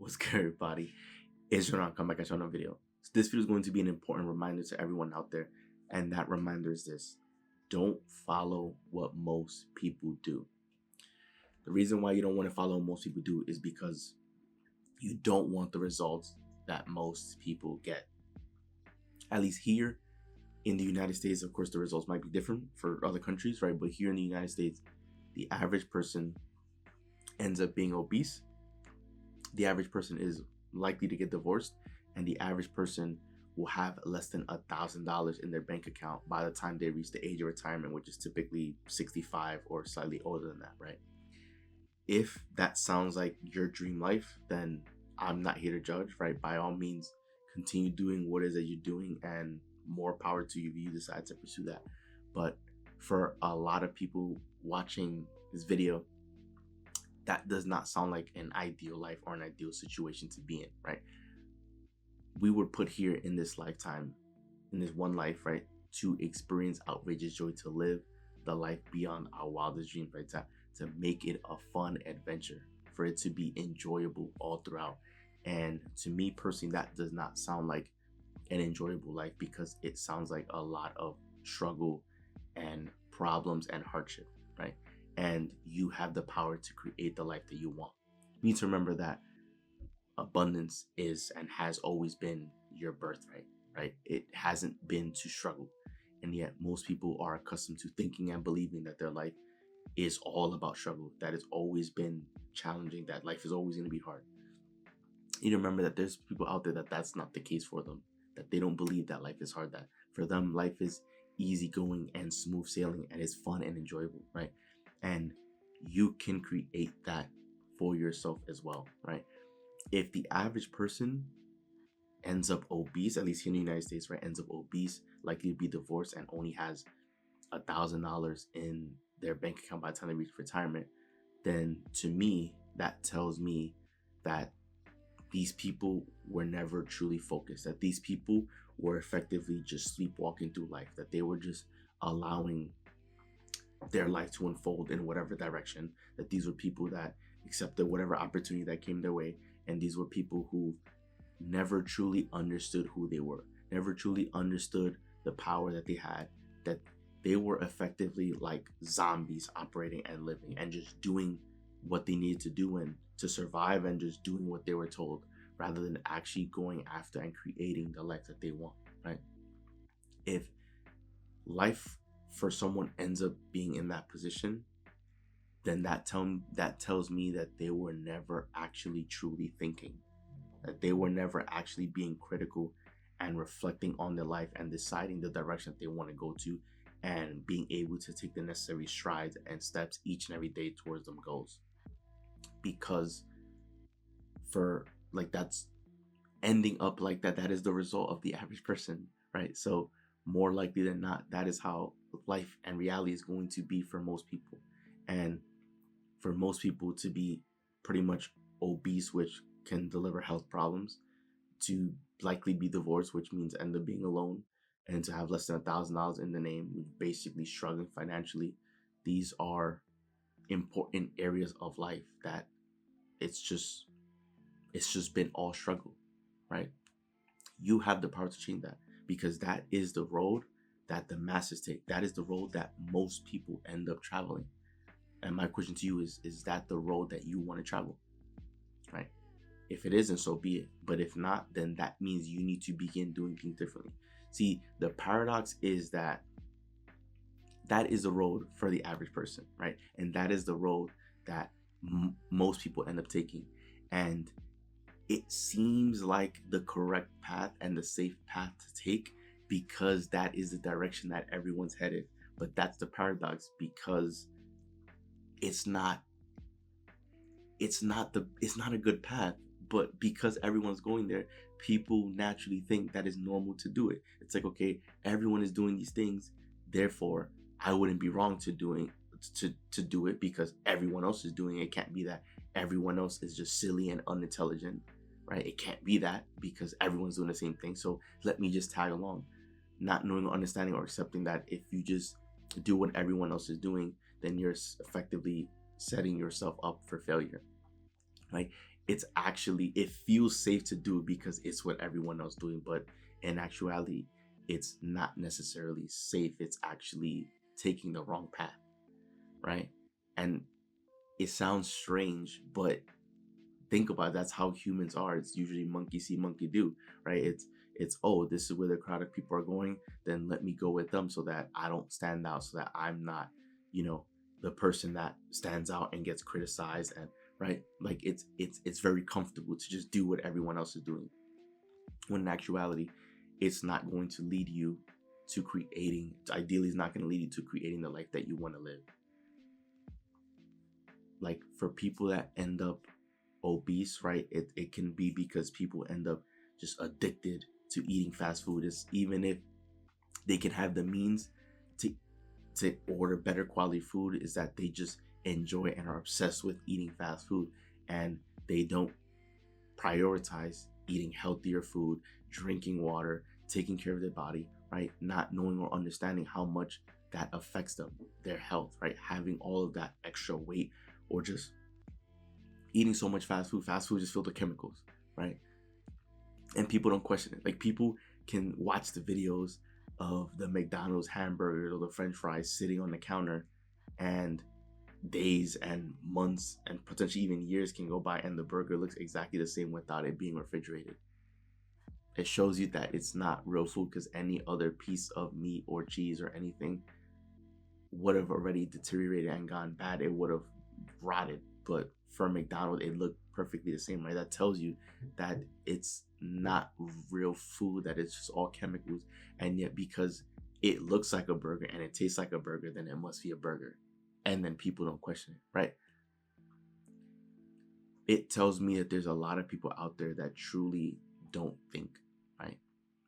What's good, everybody? It's Ron. Come back at you on a video. So this video is going to be an important reminder to everyone out there, and that reminder is this: don't follow what most people do. The reason why you don't want to follow what most people do is because you don't want the results that most people get. At least here in the United States, of course, the results might be different for other countries, right? But here in the United States, the average person ends up being obese. The average person is likely to get divorced, and the average person will have less than $1,000 in their bank account by the time they reach the age of retirement, which is typically 65 or slightly older than that, right? If that sounds like your dream life, then I'm not here to judge, right? By all means, continue doing what it is that you're doing, and more power to you if you decide to pursue that. But for a lot of people watching this video, that does not sound like an ideal life or an ideal situation to be in, right? We were put here in this lifetime, in this one life, right, to experience outrageous joy, to live the life beyond our wildest dreams, right? To make it a fun adventure, for it to be enjoyable all throughout. And to me personally, that does not sound like an enjoyable life, because it sounds like a lot of struggle and problems and hardship, right? And you have the power to create the life that you want. You need to remember that abundance is and has always been your birthright, right? It hasn't been to struggle. And yet most people are accustomed to thinking and believing that their life is all about struggle, that it's always been challenging, that life is always going to be hard. You need to remember that there's people out there that that's not the case for them, that they don't believe that life is hard, that for them life is easygoing and smooth sailing and it's fun and enjoyable, right? And you can create that for yourself as well, right? If the average person ends up obese, at least here in the United States, right, ends up obese, likely to be divorced, and only has $1,000 in their bank account by the time they reach retirement, then to me, that tells me that these people were never truly focused, that these people were effectively just sleepwalking through life, that they were just allowing their life to unfold in whatever direction, that these were people that accepted whatever opportunity that came their way, and these were people who never truly understood who they were, never truly understood the power that they had, that they were effectively like zombies operating and living and just doing what they needed to do and to survive, and just doing what they were told, rather than actually going after and creating the life that they want, right? If life for someone ends up being in that position, then that tells me that they were never actually truly thinking, that they were never actually being critical and reflecting on their life and deciding the direction that they want to go to, and being able to take the necessary strides and steps each and every day towards them goals. Because for like that's ending up like that is the result of the average person, right? So more likely than not, that is how life and reality is going to be for most people. And for most people to be pretty much obese, which can deliver health problems, to likely be divorced, which means end up being alone, and to have less than $1,000 in the name, basically struggling financially, these are important areas of life that it's just been all struggle, right? You have the power to change that, because that is the road that the masses take. That is the road that most people end up traveling. And my question to you is that the road that you want to travel, right? If it isn't, so be it. But if not, then that means you need to begin doing things differently. See, the paradox is that is the road for the average person, right? And that is the road that most people end up taking. And it seems like the correct path and the safe path to take, because that is the direction that everyone's headed. But that's the paradox, because it's not a good path. But because everyone's going there, people naturally think that it's normal to do it. It's like, okay, everyone is doing these things, therefore I wouldn't be wrong to do it because everyone else is doing it. It can't be that everyone else is just silly and unintelligent, right? It can't be that, because everyone's doing the same thing, so let me just tag along. Not knowing or understanding or accepting that if you just do what everyone else is doing, then you're effectively setting yourself up for failure, right? it's actually, it feels safe to do it because it's what everyone else doing, but in actuality it's not necessarily safe. It's actually taking the wrong path, right? And it sounds strange, but think about it, that's how humans are. It's usually monkey see monkey do, right? It's oh, this is where the crowd of people are going, then let me go with them so that I don't stand out, so that I'm not, you know, the person that stands out and gets criticized. And right, like it's very comfortable to just do what everyone else is doing, when in actuality it's not going to lead you to creating, ideally it's not going to lead you to creating the life that you want to live. Like for people that end up obese, right, it can be because people end up just addicted to eating fast food. Is even if they can have the means to order better quality food, is that they just enjoy and are obsessed with eating fast food, and they don't prioritize eating healthier food, drinking water, taking care of their body, right? Not knowing or understanding how much that affects them, their health, right? Having all of that extra weight, or just eating so much fast food. Fast food is filled with chemicals, right? And people don't question it. Like people can watch the videos of the McDonald's hamburgers or the French fries sitting on the counter, and days and months and potentially even years can go by, and the burger looks exactly the same without it being refrigerated. It shows you that it's not real food, because any other piece of meat or cheese or anything would have already deteriorated and gone bad. It would have rotted. But for McDonald's, it looked perfectly the same, right? That tells you that it's not real food, that it's just all chemicals. And yet because it looks like a burger and it tastes like a burger, then it must be a burger. And then people don't question it, right? It tells me that there's a lot of people out there that truly don't think, right?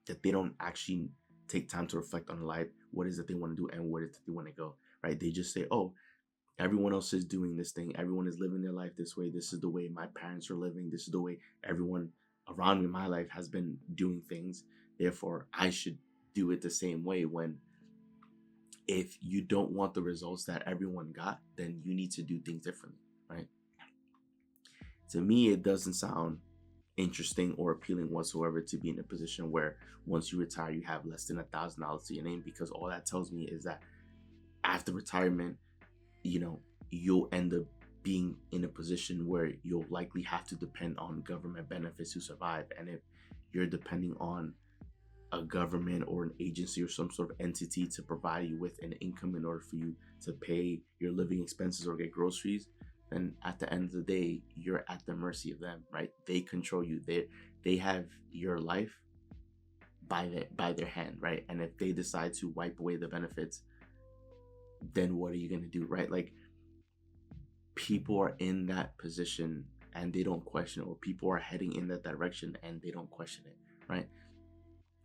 That they don't actually take time to reflect on life, what is it they want to do and where is it they want to go, right? They just say, oh, everyone else is doing this thing. Everyone is living their life this way. This is the way my parents are living. This is the way everyone around me in my life has been doing things. Therefore, I should do it the same way. When if you don't want the results that everyone got, then you need to do things differently, right? To me, it doesn't sound interesting or appealing whatsoever to be in a position where once you retire, you have less than $1,000 to your name, because all that tells me is that after retirement, you know, you'll end up being in a position where you'll likely have to depend on government benefits to survive. And if you're depending on a government or an agency or some sort of entity to provide you with an income in order for you to pay your living expenses or get groceries, then at the end of the day, you're at the mercy of them, right? They control you. They have your life by their hand, right? And if they decide to wipe away the benefits, then what are you going to do, right? Like people are in that position and they don't question it, or people are heading in that direction and they don't question it, right?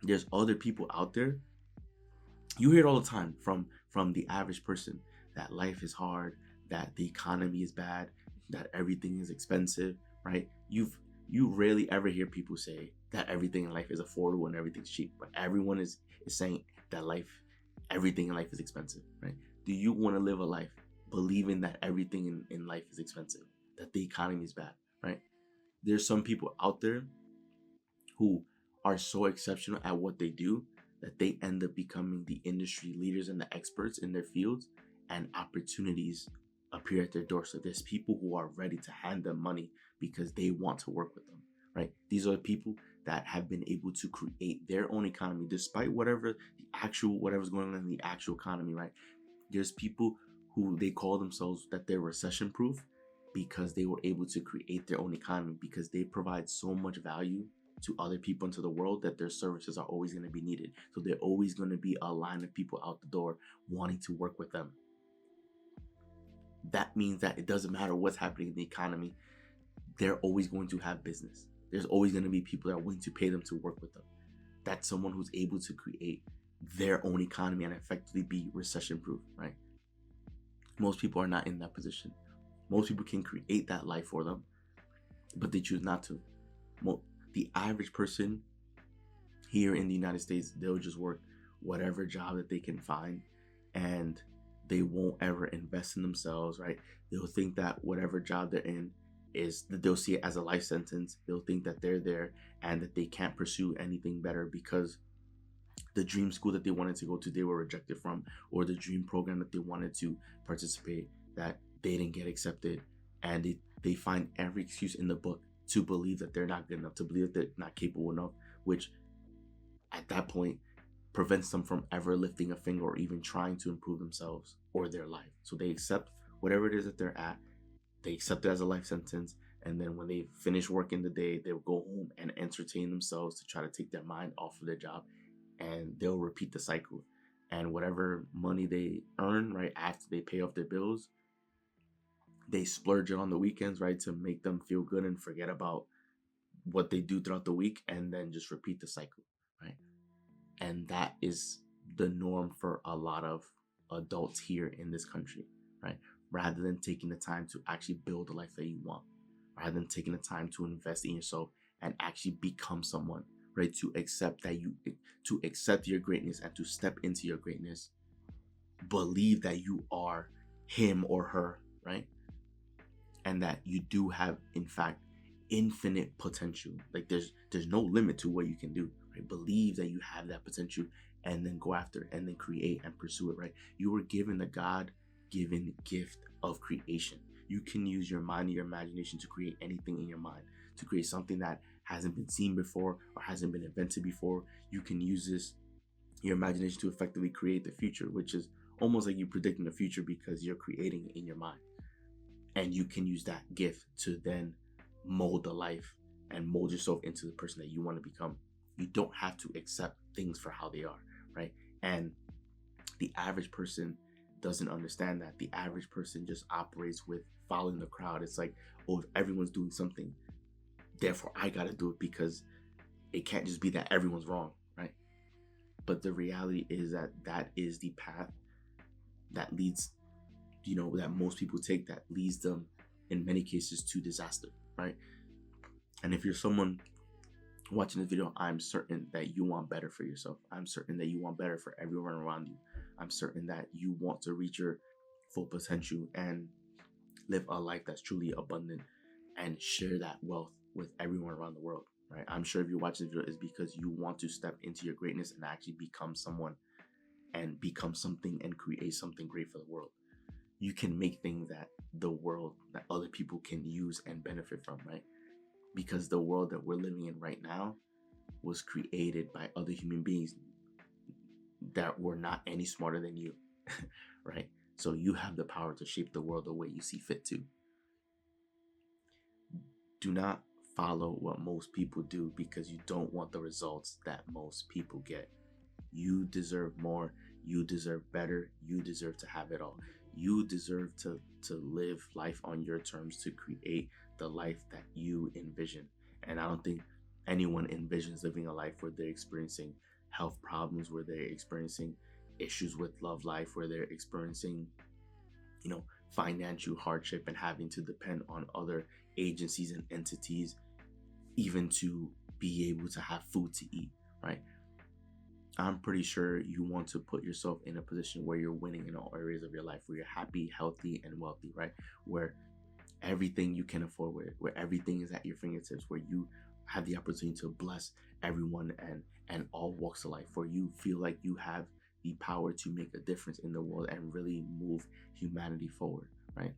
There's other people out there, you hear it all the time from the average person, that life is hard, that the economy is bad, that everything is expensive, right? You rarely ever hear people say that everything in life is affordable and everything's cheap, but everyone is saying that everything in life is expensive, right? Do you want to live a life believing that everything in life is expensive, that the economy is bad, right? There's some people out there who are so exceptional at what they do that they end up becoming the industry leaders and the experts in their fields, and opportunities appear at their doorstep. There's people who are ready to hand them money because they want to work with them, right? These are the people that have been able to create their own economy despite whatever's going on in the actual economy, right? There's people who they call themselves that they're recession proof because they were able to create their own economy, because they provide so much value to other people into the world that their services are always going to be needed. So they're always going to be a line of people out the door wanting to work with them. That means that it doesn't matter what's happening in the economy, they're always going to have business. There's always going to be people that are willing to pay them to work with them. That's someone who's able to create their own economy and effectively be recession proof, right? Most people are not in that position. Most people can create that life for them, but they choose not to. The average person here in the United States, they'll just work whatever job that they can find, and they won't ever invest in themselves, right? They'll think that whatever job they're in is that they'll see it as a life sentence. They'll think that they're there and that they can't pursue anything better because the dream school that they wanted to go to, they were rejected from, or the dream program that they wanted to participate, that they didn't get accepted. And they find every excuse in the book to believe that they're not good enough, to believe that they're not capable enough, which at that point prevents them from ever lifting a finger or even trying to improve themselves or their life. So they accept whatever it is that they're at, they accept it as a life sentence, and then when they finish working the day, they'll go home and entertain themselves to try to take their mind off of their job, and they'll repeat the cycle. And whatever money they earn right after they pay off their bills, they splurge it on the weekends, right, to make them feel good and forget about what they do throughout the week, and then just repeat the cycle, right? And that is the norm for a lot of adults here in this country, right? Rather than taking the time to actually build the life that you want, rather than taking the time to invest in yourself and actually become someone, right? To accept your greatness and to step into your greatness, believe that you are him or her, right? And that you do have, in fact, infinite potential. Like there's no limit to what you can do, right? Believe that you have that potential and then go after it and then create and pursue it, right? You were given the God-given gift of creation. You can use your mind and your imagination to create anything in your mind, to create something that hasn't been seen before or hasn't been invented before. You can use your imagination to effectively create the future, which is almost like you predicting the future because you're creating it in your mind. And you can use that gift to then mold a life and mold yourself into the person that you want to become. You don't have to accept things for how they are, right? And the average person doesn't understand that. The average person just operates with following the crowd. It's like, oh, if everyone's doing something, therefore I got to do it, because it can't just be that everyone's wrong, right? But the reality is that is the path that leads, that most people take, that leads them in many cases to disaster, right? And if you're someone watching this video, I'm certain that you want better for yourself. I'm certain that you want better for everyone around you. I'm certain that you want to reach your full potential and live a life that's truly abundant and share that wealth with everyone around the world, right? I'm sure if you're watching this video, it's because you want to step into your greatness and actually become someone and become something and create something great for the world. You can make things that other people can use and benefit from, right? Because the world that we're living in right now was created by other human beings that were not any smarter than you, right? So you have the power to shape the world the way you see fit to. Do not follow what most people do because you don't want the results that most people get. You deserve more. You deserve better. You deserve to have it all. You deserve to live life on your terms, to create the life that you envision. And I don't think anyone envisions living a life where they're experiencing health problems, where they're experiencing issues with love life, where they're experiencing, financial hardship and having to depend on other agencies and entities even to be able to have food to eat, right? I'm pretty sure you want to put yourself in a position where you're winning in all areas of your life, where you're happy, healthy, and wealthy, right? Where everything you can afford, where everything is at your fingertips, where you have the opportunity to bless everyone and all walks of life, where you feel like you have the power to make a difference in the world and really move humanity forward, right?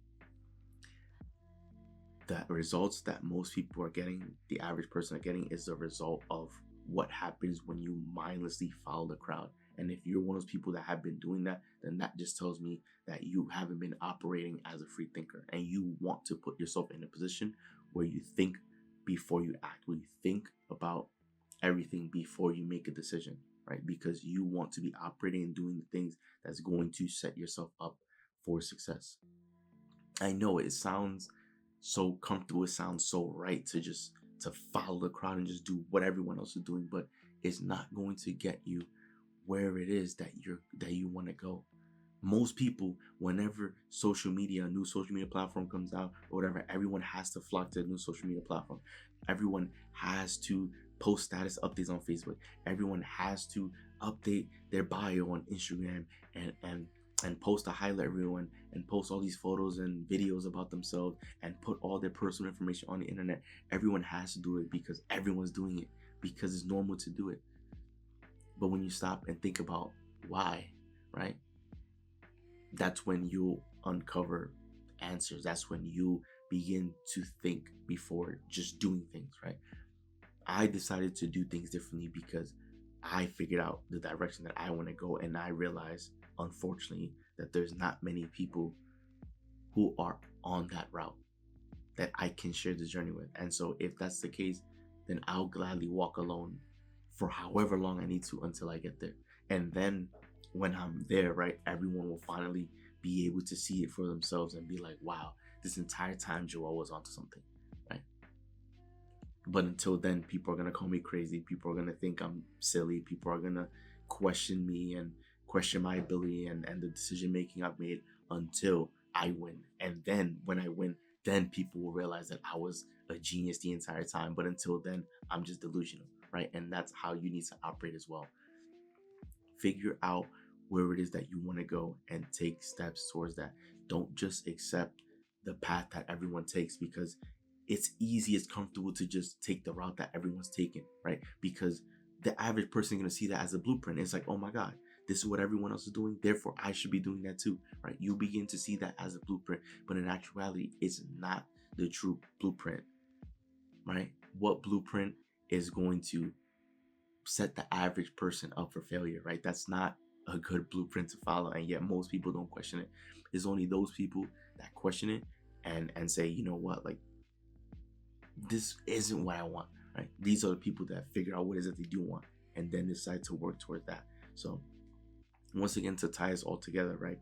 The results that most people are getting, the average person are getting, is the result of what happens when you mindlessly follow the crowd. And if you're one of those people that have been doing that, then that just tells me that you haven't been operating as a free thinker, and you want to put yourself in a position where you think before you act, where you think about everything before you make a decision, right? Because you want to be operating and doing the things that's going to set yourself up for success. I know it sounds so comfortable, it sounds so right to follow the crowd and just do what everyone else is doing, but it's not going to get you where it is that you want to go. Most people, whenever a new social media platform comes out or whatever, everyone has to flock to a new social media platform. Everyone has to post status updates on Facebook. Everyone has to update their bio on Instagram and and post to highlight everyone and post all these photos and videos about themselves and put all their personal information on the internet. Everyone has to do it because everyone's doing it, because it's normal to do it. But when you stop and think about why, right? That's when you'll uncover answers. That's when you begin to think before just doing things, right? I decided to do things differently because I figured out the direction that I want to go, and I realized, unfortunately, that there's not many people who are on that route that I can share the journey with. And so if that's the case, then I'll gladly walk alone for however long I need to until I get there. And then when I'm there, right, everyone will finally be able to see it for themselves and be like, wow, this entire time Joel was onto something, right? But until then, people are gonna call me crazy. People are gonna think I'm silly. People are gonna question me and question my ability and the decision making I've made until I win. And then when I win, then people will realize that I was a genius the entire time. But until then, I'm just delusional, right? And that's how you need to operate as well. Figure out where it is that you want to go and take steps towards that. Don't just accept the path that everyone takes, because it's easy, it's comfortable to just take the route that everyone's taking, right? Because the average person is going to see that as a blueprint. It's like, oh my God, this is what everyone else is doing, therefore I should be doing that too, right? You begin to see that as a blueprint, but in actuality, it's not the true blueprint, right? What blueprint is going to set the average person up for failure, right? That's not a good blueprint to follow, and yet most people don't question it. It's only those people that question it and say, you know what, like, this isn't what I want, right? These are the people that figure out what it is that they do want and then decide to work towards that. So once again, to tie us all together, right?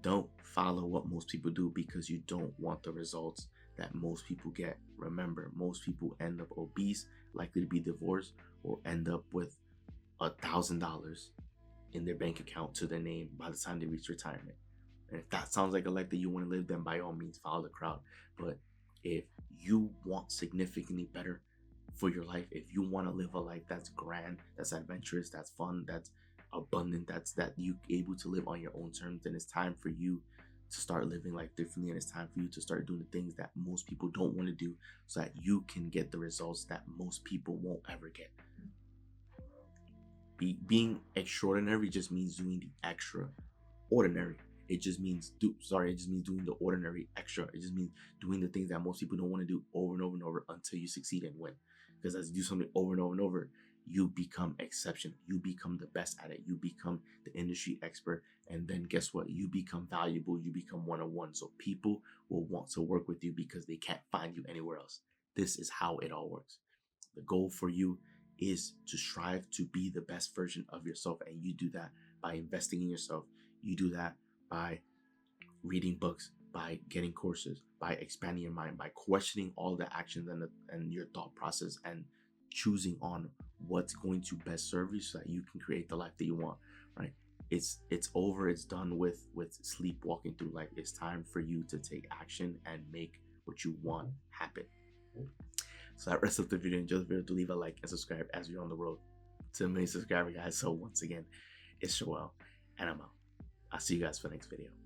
Don't follow what most people do because you don't want the results that most people get. Remember, most people end up obese, likely to be divorced, or end up with $1,000 in their bank account to their name by the time they reach retirement. And if that sounds like a life that you want to live, then by all means follow the crowd. But if you want significantly better for your life, if you want to live a life that's grand, that's adventurous, that's fun, that's abundant, that you able to live on your own terms, then it's time for you to start living life differently, and it's time for you to start doing the things that most people don't want to do, so that you can get the results that most people won't ever get. Being extraordinary just means doing the extraordinary. It just means doing the ordinary extra. It just means doing the things that most people don't want to do over and over and over until you succeed and win. Because as you do something over and over and over, you become exceptional. You become the best at it. You become the industry expert. And then guess what? You become valuable. You become one-on-one. So people will want to work with you because they can't find you anywhere else. This is how it all works. The goal for you is to strive to be the best version of yourself. And you do that by investing in yourself. You do that by reading books, by getting courses, by expanding your mind, by questioning all the actions and your thought process, and choosing on what's going to best serve you so that you can create the life that you want, right? It's over. It's done with sleepwalking through life. It's time for you to take action and make what you want happen. So that wraps up the video. Enjoy the video. To leave a like and subscribe as we're on the road to 1 million subscribers, guys. So once again, it's Joel, and I'm out. I'll see you guys for the next video.